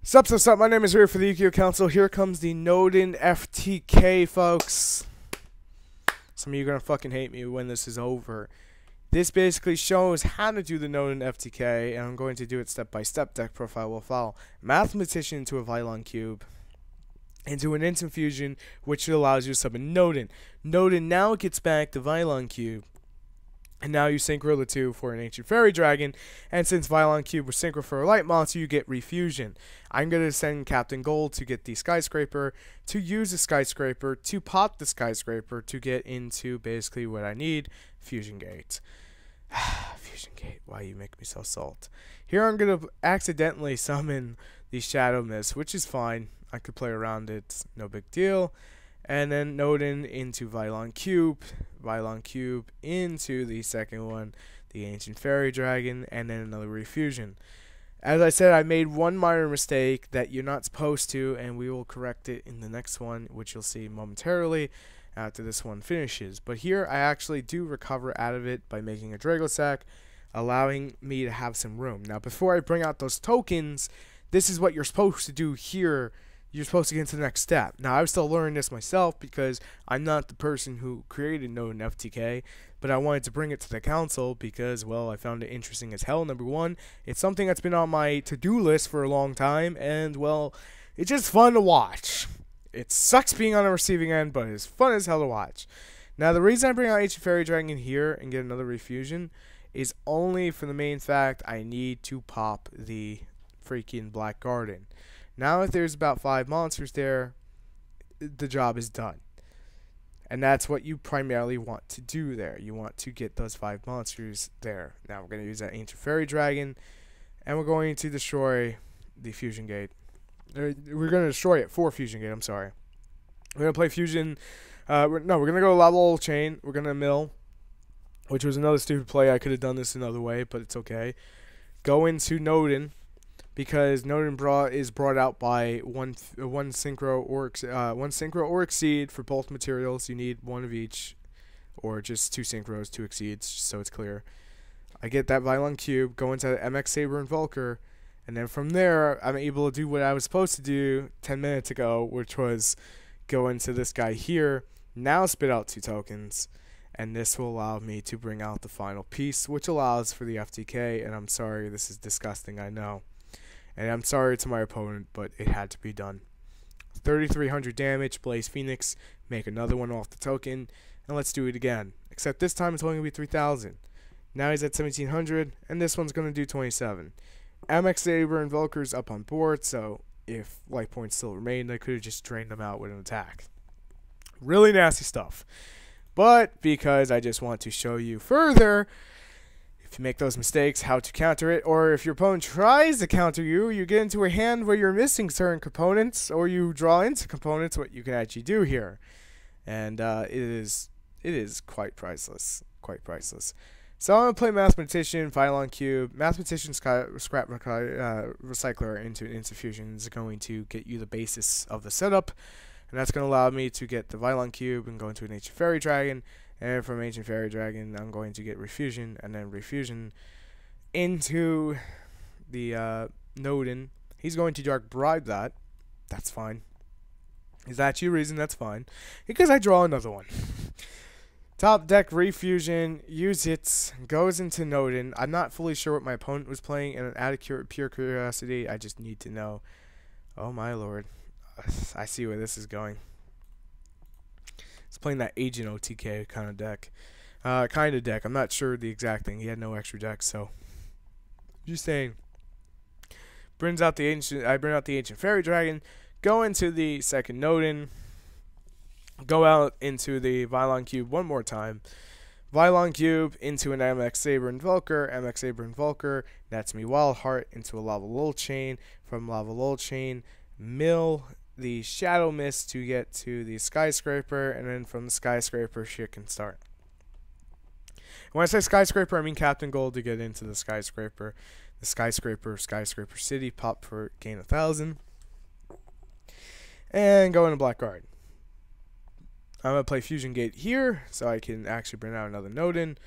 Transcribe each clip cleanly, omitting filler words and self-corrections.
Sup, my name is Ray for the TheYugiohCouncil. Here comes the Noden FTK, folks. Some of you are going to fucking hate me when this is over. This basically shows how to do the Noden FTK, and I'm going to do it step by step. Deck profile will follow. Mathematician into a Vylon Cube, into an Instant Fusion, which allows you to summon Noden. Noden now gets back the Vylon Cube. And now you synchro the two for an Ancient Fairy Dragon, and since Vylon Cube was synchro for a Light Monster, you get Refusion. I'm going to send Captain Gold to get the Skyscraper, to use the Skyscraper, to pop the Skyscraper, to get into basically what I need, Fusion Gate. Fusion Gate, why you make me so salt. Here I'm going to accidentally summon the Shadow Mist, which is fine. I could play around it, no big deal. And then Noden into Vylon Cube into the second one, the Ancient Fairy Dragon, and then another Refusion. As I said, I made one minor mistake that you're not supposed to, and we will correct it in the next one, which you'll see momentarily after this one finishes. But here I actually do recover out of it by making a Drago Sack, allowing me to have some room. Now, before I bring out those tokens, this is what you're supposed to do here. You're supposed to get into the next step. Now, I was still learning this myself because I'm not the person who created Noden FTK, but I wanted to bring it to the council because, well, I found it interesting as hell. Number one, it's something that's been on my to-do list for a long time, and, well, it's just fun to watch. It sucks being on the receiving end, but it's fun as hell to watch. Now, the reason I bring out Ancient Fairy Dragon here and get another Refusion is only for the main fact I need to pop the freaking Black Garden. Now, if there's about 5 monsters there, the job is done. And that's what you primarily want to do there. You want to get those 5 monsters there. Now, we're going to use that Ancient Fairy Dragon, and we're going to destroy the Fusion Gate. We're going to destroy it for Fusion Gate, I'm sorry. We're going to play Fusion. We're going to go Lava Chain. We're going to mill, which was another stupid play. I could have done this another way, but it's okay. Go into Noden, because Noden is brought out by one synchro or exceed for both materials. You need one of each, or just 2 synchros, 2 exceeds, so it's clear. I get that Vylon Cube, go into MX Saber and Volker, and then from there, I'm able to do what I was supposed to do 10 minutes ago, which was go into this guy here, now spit out 2 tokens, and this will allow me to bring out the final piece, which allows for the FTK, and I'm sorry, this is disgusting, I know. And I'm sorry to my opponent, but it had to be done. 3,300 damage, Blaze Phoenix, make another one off the token, and let's do it again. Except this time it's only going to be 3,000. Now he's at 1,700, and this one's going to do 27. MX Saber and Volker's up on board, so if life points still remained, I could have just drained them out with an attack. Really nasty stuff. But because I just want to show you further, if you make those mistakes, how to counter it, or if your opponent tries to counter you, you get into a hand where you're missing certain components, or you draw into components, what you can actually do here. And it is quite priceless. Quite priceless. So I'm going to play Mathematician, Vylon Cube. Mathematician Scrap Recycler into Fusion is going to get you the basis of the setup, and that's going to allow me to get the Vylon Cube and go into an Ancient Fairy Dragon. And from Ancient Fairy Dragon, I'm going to get Refusion, and then Refusion into the Noden. He's going to Dark Bribe that. That's fine. Is that your reason? That's fine. Because I draw another one. Top deck Refusion, use it, goes into Noden. I'm not fully sure what my opponent was playing, and out of pure curiosity, I just need to know. Oh my lord. I see where this is going. He's playing that Agent OTK kind of deck. I'm not sure the exact thing. He had no extra deck, so just saying. I bring out the Ancient Fairy Dragon, go into the second Noden, go out into the Vylon Cube one more time. Vylon Cube into an MX Saber and Volker, that's me Wild Heart into a Lava Lull Chain, from Lava Lull Chain, mill the Shadow Mist to get to the Skyscraper, and then from the Skyscraper shit can start. When I say Skyscraper, I mean Captain Gold to get into the Skyscraper. The Skyscraper City, pop for gain 1,000. And go into Black Guard. I'm going to play Fusion Gate here, so I can actually bring out another Noden,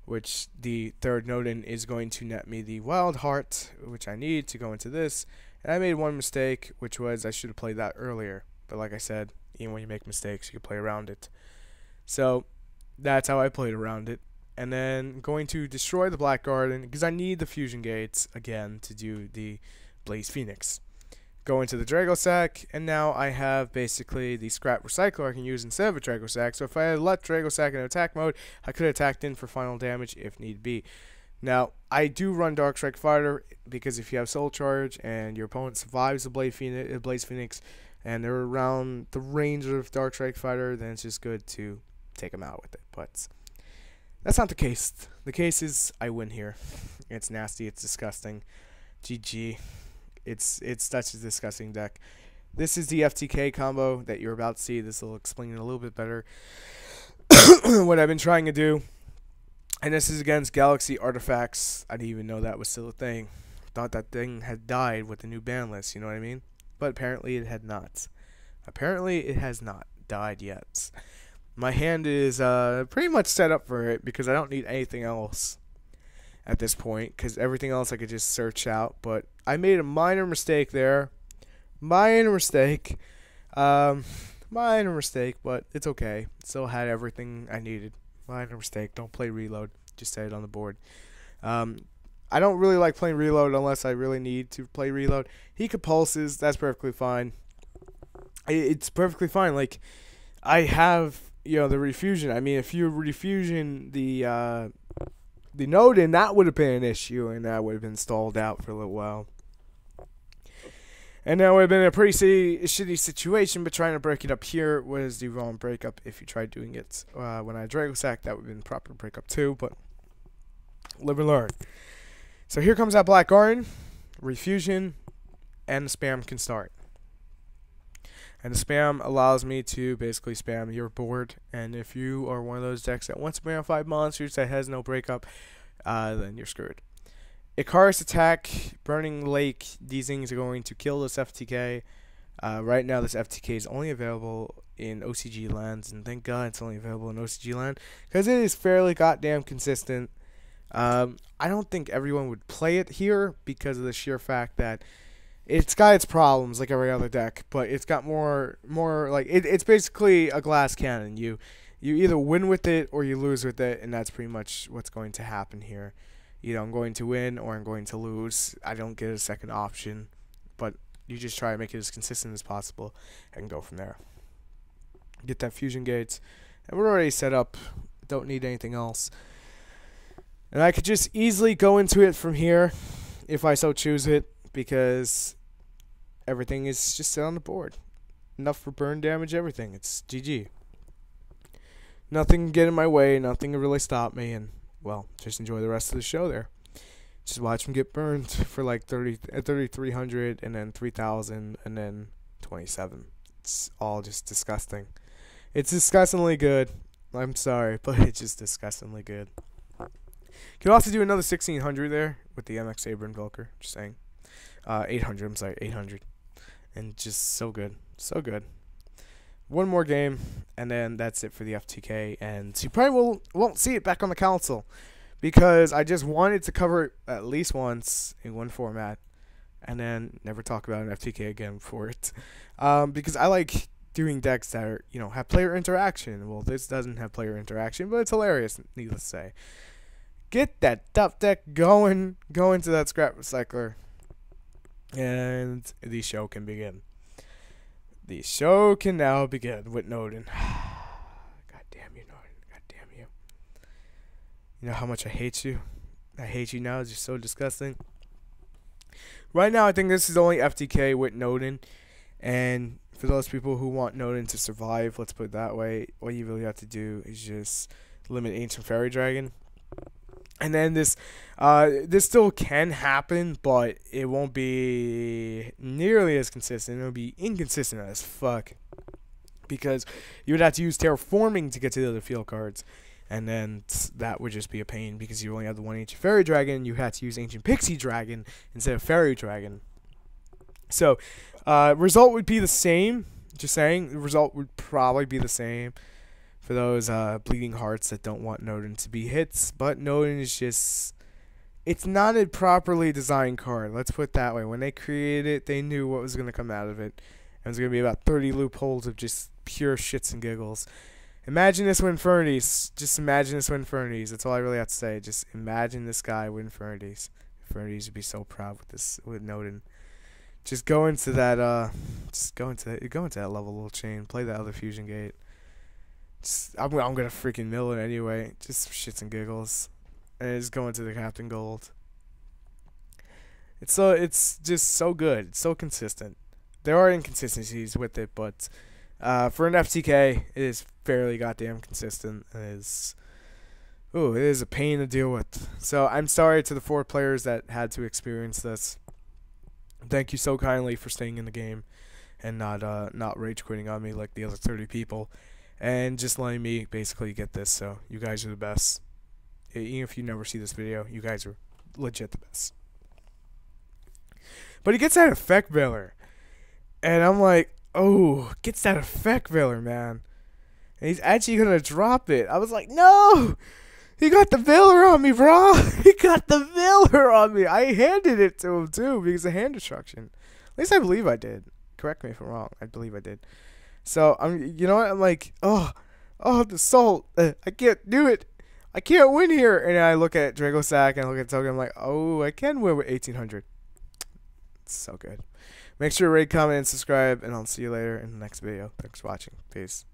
which the third Noden is going to net me the Wild Heart, which I need to go into this, And I made one mistake, which was I should have played that earlier. But like I said, even when you make mistakes, you can play around it. So that's how I played around it. And then going to destroy the Black Garden, because I need the fusion gates again to do the Blaze Phoenix. Go into the Drago Sack, and now I have basically the Scrap Recycler I can use instead of a Drago Sack. So if I had left Drago Sack in attack mode, I could have attacked in for final damage if need be. Now, I do run Dark Strike Fighter, because if you have Soul Charge and your opponent survives the Blaze Phoenix and they're around the range of Dark Strike Fighter, then it's just good to take them out with it. But that's not the case. The case is I win here. It's nasty. It's disgusting. GG. It's such a disgusting deck. This is the FTK combo that you're about to see. This will explain it a little bit better. What I've been trying to do. And this is against Galaxy Artifacts. I didn't even know that was still a thing. Thought that thing had died with the new ban list, you know what I mean? But apparently it had not. Apparently it has not died yet. My hand is pretty much set up for it because I don't need anything else at this point, because everything else I could just search out. But I made a minor mistake there. Minor mistake. Minor mistake, but it's okay. Still had everything I needed. Minor mistake. Don't play reload. Just say it on the board. I don't really like playing reload unless I really need to play reload. He could pulses. That's perfectly fine. It's perfectly fine. Like, I have, you know, the refusion. I mean, if you refusion the Noden, that would have been an issue, and that would have been stalled out for a little while. And that would have been a pretty shitty situation, but trying to break it up here was the wrong breakup. If you tried doing it when I had Drago Sack, that would have been proper breakup too, but live and learn. So here comes that Black Garden, refusion, and the spam can start. And the spam allows me to basically spam your board, and if you are one of those decks that wants to spam 5 monsters that has no breakup, then you're screwed. Icarus attack, Burning Lake, these things are going to kill this FTK. Right now this FTK is only available in OCG lands, and thank God it's only available in OCG land, because it is fairly goddamn consistent. I don't think everyone would play it here because of the sheer fact that it's got its problems like every other deck, but it's got more like it's basically a glass cannon. You either win with it or you lose with it, and that's pretty much what's going to happen here. Either I'm going to win or I'm going to lose. I don't get a second option, but you just try to make it as consistent as possible and go from there. Get that fusion gates, and we're already set up. Don't need anything else. And I could just easily go into it from here if I so choose it, because everything is just set on the board. Enough for burn damage, everything. It's GG. Nothing can get in my way, nothing can really stop me, and, well, just enjoy the rest of the show there. Just watch them get burned for like 3,300 and then 3,000 and then 27. It's all just disgusting. It's disgustingly good. I'm sorry, but it's just disgustingly good. Could also do another 1,600 there with the MX Saber and Velker. Just saying. 800. I'm sorry, 800. And just so good, so good. One more game, and then that's it for the FTK. And you probably won't see it back on the council, because I just wanted to cover it at least once in one format, and then never talk about an FTK again for it. Because I like doing decks that are, you know, have player interaction. Well, this doesn't have player interaction, but it's hilarious, needless to say. Get that Trap.Deck going to that Scrap Recycler, and the show can begin. The show can now begin with Noden. God damn you, Noden. God damn you. You know how much I hate you? I hate you now. It's just so disgusting. Right now, I think this is the only FTK with Noden. And for those people who want Noden to survive, let's put it that way, all you really have to do is just limit Ancient Fairy Dragon. And then this still can happen, but it won't be nearly as consistent. It'll be inconsistent as fuck, because you would have to use Terraforming to get to the other field cards, and then that would just be a pain, because you only have the one Ancient Fairy Dragon. You had to use Ancient Pixie Dragon instead of Fairy Dragon. So, result would be the same. Just saying, the result would probably be the same for those bleeding hearts that don't want Noden to be hits. But Noden is just it's not a properly designed card. Let's put it that way. When they created it, they knew what was going to come out of it. And it was going to be about 30 loopholes of just pure shits and giggles. Imagine this with Infernities. Just imagine this with Infernities. That's all I really have to say. Just imagine this guy with Infernities. Infernities would be so proud with this, with Noden. Just go into that, go into that level little chain. Play that other fusion gate. I'm gonna freaking mill it anyway. Just shits and giggles. And just go into the Captain Gold. It's just so good. It's so consistent. There are inconsistencies with it, but for an FTK, it is fairly goddamn consistent. It is a pain to deal with. So I'm sorry to the 4 players that had to experience this. Thank you so kindly for staying in the game and not rage quitting on me like the other 30 people, and just letting me basically get this. So you guys are the best. Even if you never see this video, you guys are legit the best. But he gets that effect veiler, and I'm like, oh, gets that effect veiler, man. And he's actually gonna drop it. I was like, no, he got the veiler on me, bro. He got the veiler on me. I handed it to him too because of hand destruction. At least I believe I did. Correct me if I'm wrong. I believe I did. So you know what? I'm like, oh, the salt. I can't do it. I can't win here. And I look at Drago Sack and I look at Token. I'm like, oh, I can win with 1800. It's so good. Make sure to rate, comment, and subscribe, and I'll see you later in the next video. Thanks for watching. Peace.